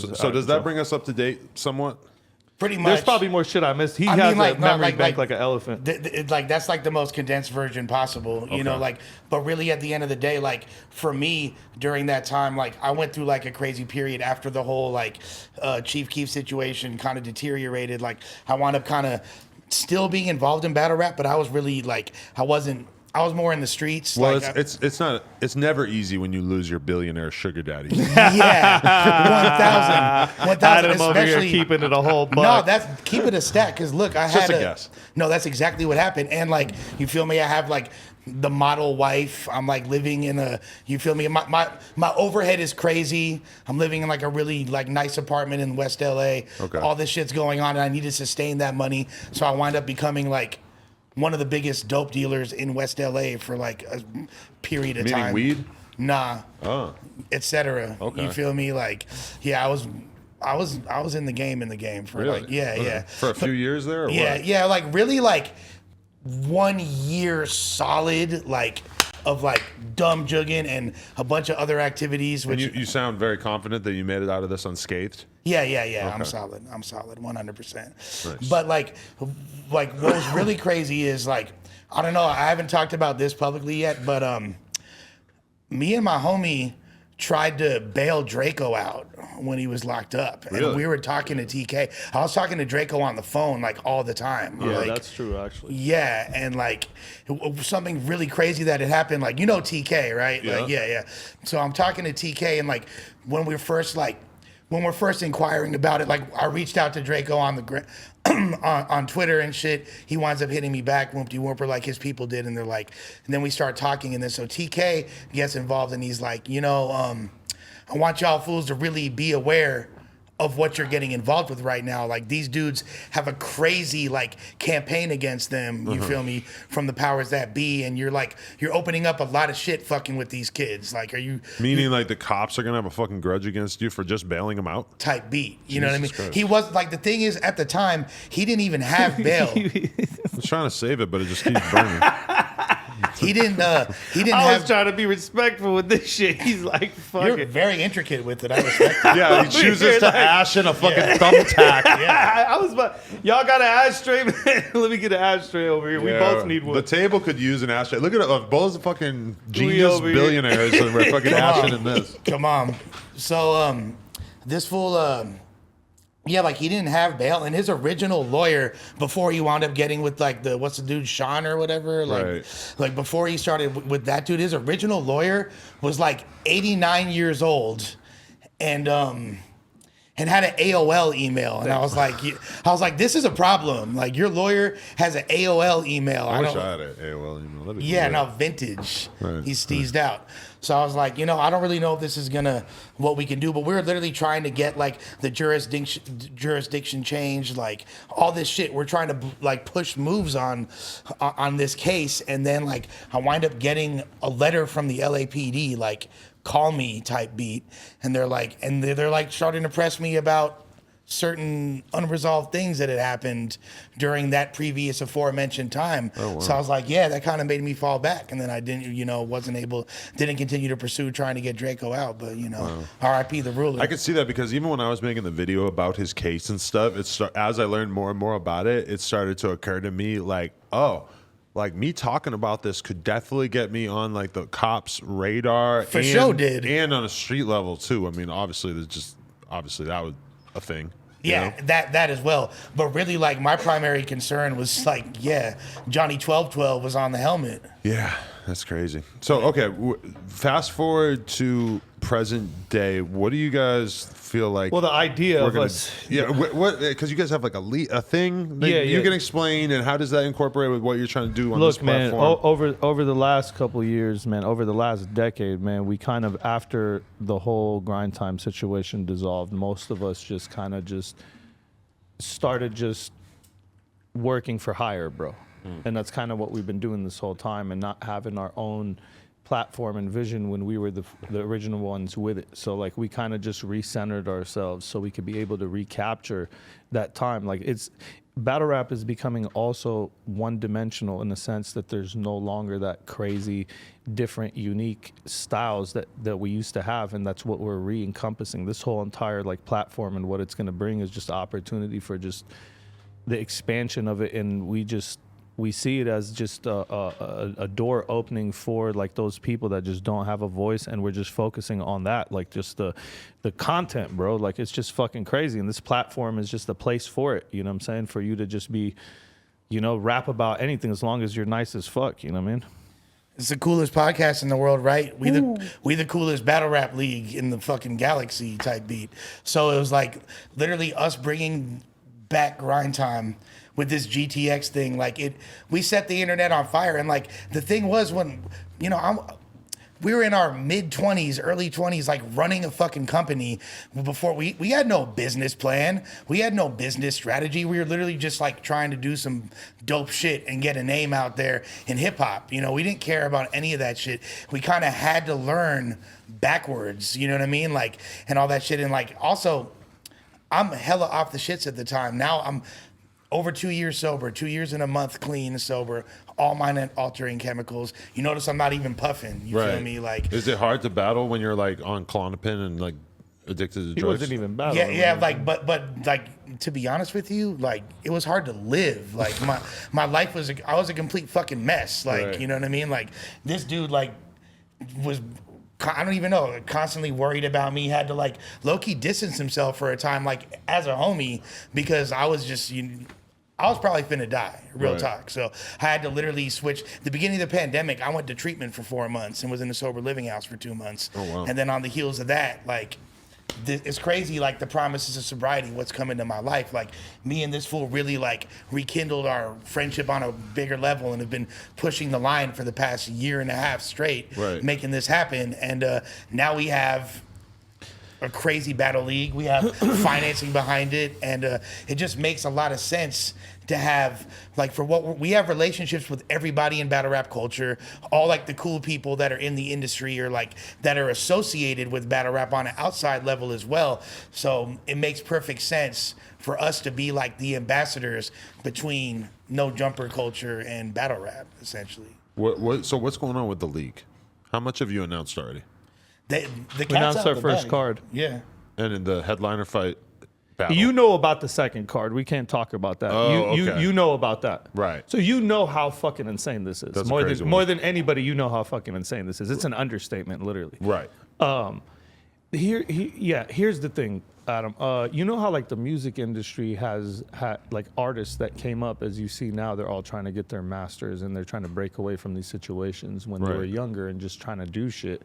So does that bring us up to date somewhat? Pretty much. There's probably more shit I missed. He has a memory bank like an elephant. That's like the most condensed version possible, you know, like, but really at the end of the day, like for me during that time, like I went through like a crazy period after the whole like Chief Keef situation kind of deteriorated. Like I wound up kind of still being involved in battle rap, but I was really like, I was more in the streets. Well, like, it's never easy when you lose your billionaire sugar daddy. Yeah, 1,000. Adam over here keeping it a whole buck. No, that's keep it a stack. Cause look, I had Just a guess. No, that's exactly what happened. And like, you feel me? I have like the model wife. I'm like living in a. You feel me? My overhead is crazy. I'm living in like a really like nice apartment in West LA. Okay. All this shit's going on, and I need to sustain that money. So I wind up becoming like one of the biggest dope dealers in West LA for like a period of time. Meaning weed? Nah. Oh. Etc. Okay. You feel me? Like, yeah, I was in the game for Really? like, yeah. For a few years there? Or Yeah, what? yeah, like really like 1 year solid, like of like dumb jugging and a bunch of other activities. Which And you sound very confident that you made it out of this unscathed. Yeah. Okay. I'm solid, 100%. Nice. But like what was really crazy is like, I don't know, I haven't talked about this publicly yet, but me and my homie tried to bail Draco out when he was locked up. And Really? we were talking to TK. I was talking to Draco on the phone like all the time. Yeah, like, that's true, actually. yeah, and like something really crazy that had happened. Like, you know TK, right? Yeah. Like, yeah. So I'm talking to TK, and like when we're first inquiring about it, like I reached out to Draco on the on Twitter and shit. He winds up hitting me back, whoopty whooper, like his people did, and they're like, and then we start talking, and then so TK gets involved, and he's like, you know, I want y'all fools to really be aware of what you're getting involved with right now. Like, these dudes have a crazy like campaign against them, you feel me, from the powers that be, and you're opening up a lot of shit fucking with these kids. Like, are you Meaning like the cops are going to have a fucking grudge against you for just bailing them out? type beat? You know what I mean? Jesus Christ. He was like, the thing is, at the time, he didn't even have bail. I was trying to save it, but it just keeps burning. He didn't I was have. trying to be respectful with this shit. He's like, fuck You're it. very intricate with it. I respect it. Yeah, he chooses to Like- ash in a fucking thumbtack. I was about, y'all got an ashtray? Let me get an ashtray over here. We Yeah, both need one. The table could use an ashtray. Look at it. Both the fucking genius over here. billionaires and we're fucking ashing in this. Come on. So this fool, yeah, like he didn't have bail, and his original lawyer before he wound up getting with like what's the dude, Sean or whatever, like Right. like before he started with that dude, his original lawyer was like 89 years old, and had an AOL email, and I was like, this is a problem. Like, your lawyer has an AOL email. I wish I had an AOL email. That'd be Yeah, great. no, vintage. Right, He's steezed out. So I was like, you know, I don't really know if this is what we can do, but we're literally trying to get like the jurisdiction changed, like all this shit. We're trying to like push moves on this case, and then like I wind up getting a letter from the LAPD, like call me type beat, and they're like starting to press me about certain unresolved things that had happened during that previous aforementioned time. Oh, wow. So I was like, yeah, that kind of made me fall back. And then I didn't continue to pursue trying to get Draco out. But, you know, RIP the ruler. I could see that because even when I was making the video about his case and stuff, as I learned more and more about it, it started to occur to me like, oh, like me talking about this could definitely get me on like the cops' radar. For sure did. And on a street level too. I mean, obviously that was a thing. you Yeah, know? that as well. But really, like, my primary concern was like, yeah, Johnny 1212 was on the helmet. Yeah, that's crazy. So, okay, fast forward to present day. What do you guys feel like? Well, the idea we're of gonna, us. yeah, what? Because you guys have like a thing that Yeah, you yeah. can explain, and how does that incorporate with what you're trying to do on this Look, man, platform? over the last couple of years, man, over the last decade, man, we kind of, after the whole grind time situation dissolved, most of us just kind of just started just working for hire, bro. And that's kind of what we've been doing this whole time, and not having our own platform and vision when we were the original ones with it. So like we kind of just recentered ourselves so we could be able to recapture that time. Like it's battle rap is becoming also one-dimensional in the sense that there's no longer that crazy, different, unique styles that we used to have, and that's what we're re-encompassing. This whole entire like platform and what it's going to bring is just opportunity for just the expansion of it, and we see it as just a door opening for like those people that just don't have a voice, and we're just focusing on that, like just the content, bro. Like it's just fucking crazy, and this platform is just a place for it. You know what I'm saying? For you to just be, you know, rap about anything as long as you're nice as fuck. You know what I mean? It's the coolest podcast in the world, right? We the coolest battle rap league in the fucking galaxy type beat. So it was like literally us bringing back grind time with this GTX thing. Like we set the internet on fire. And like the thing was when, you know, we were in our mid-20s, early 20s, like running a fucking company before we had no business plan. We had no business strategy. We were literally just like trying to do some dope shit and get a name out there in hip hop. You know, we didn't care about any of that shit. We kind of had to learn backwards, you know what I mean? Like, and all that shit. And like, also, I'm hella off the shits at the time. Now I'm over 2 years sober, 2 years and a month clean and sober, all mind altering chemicals. You notice I'm not even puffing. You feel me? Like, is it hard to battle when you're like on Klonopin and like addicted to drugs? He wasn't even battling. Yeah, like, but like, to be honest with you, like, it was hard to live. Like, my life was, I was a complete fucking mess. Like, you know what I mean? Like, this dude, like, was, I don't even know, constantly worried about me, had to like low-key distance himself for a time, like as a homie, because I was just, I was probably finna die, real talk. So I had to literally switch. The beginning of the pandemic, I went to treatment for 4 months and was in a sober living house for 2 months. Oh, wow. And then on the heels of that, like, it's crazy, like the promises of sobriety, what's come into my life. Like me and this fool really like rekindled our friendship on a bigger level and have been pushing the line for the past year and a half straight, making this happen. And now we have a crazy battle league. We have financing behind it, and it just makes a lot of sense to have, like, for what we have relationships with everybody in battle rap culture, all like the cool people that are in the industry or like that are associated with battle rap on an outside level as well. So it makes perfect sense for us to be like the ambassadors between no jumper culture and battle rap, essentially. So what's going on with the league? How much have you announced already? The We announced our first bag. card. Yeah. And in the headliner fight battle. You know about the second card. We can't talk about that. Oh, you okay. you know about that. Right. So you know how fucking insane this is. That's a more crazy than one. more than anybody, you know how fucking insane this is. It's an understatement, literally. Right. Here's the thing, Adam. You know how like the music industry has had like artists that came up, as you see now, they're all trying to get their masters and they're trying to break away from these situations when they were younger and just trying to do shit.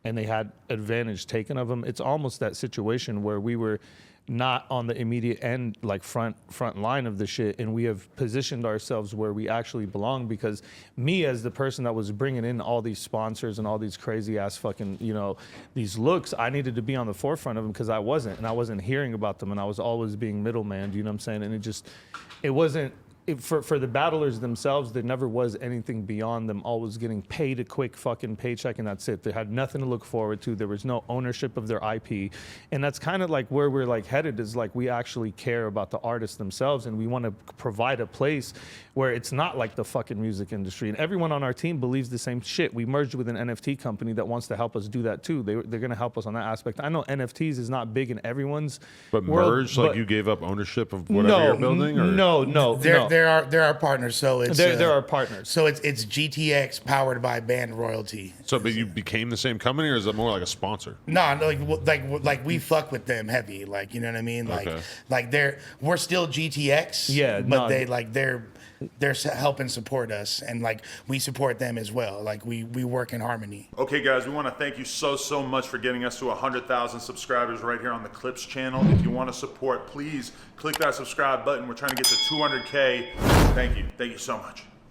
And they had advantage taken of them. It's almost that situation where we were not on the immediate end, like front line of the shit, and we have positioned ourselves where we actually belong. Because me, as the person that was bringing in all these sponsors and all these crazy ass fucking, you know, these looks, I needed to be on the forefront of them because I wasn't hearing about them, and I was always being middleman. You know what I'm saying? And it wasn't. For the battlers themselves, there never was anything beyond them always getting paid a quick fucking paycheck, and that's it. They had nothing to look forward to. There was no ownership of their IP. And that's kind of like where we're like headed, is like we actually care about the artists themselves, and we want to provide a place where it's not like the fucking music industry. And everyone on our team believes the same shit. We merged with an NFT company that wants to help us do that too. They're going to help us on that aspect. I know NFTs is not big in everyone's But world, merged, like you gave up ownership of whatever you're building? Or? No. There are partners, so it's There are partners. So it's GTX powered by Band Royalty. So, but you became the same company, or is it more like a sponsor? No, like we fuck with them heavy, like, you know what I mean? Like we're still GTX, but they're helping support us, and like we support them as well. Like we work in harmony. Okay, guys, we want to thank you so much for getting us to 100,000 subscribers right here on the Clips channel. If you want to support, please click that subscribe button. We're trying to get to 200K. Thank you so much.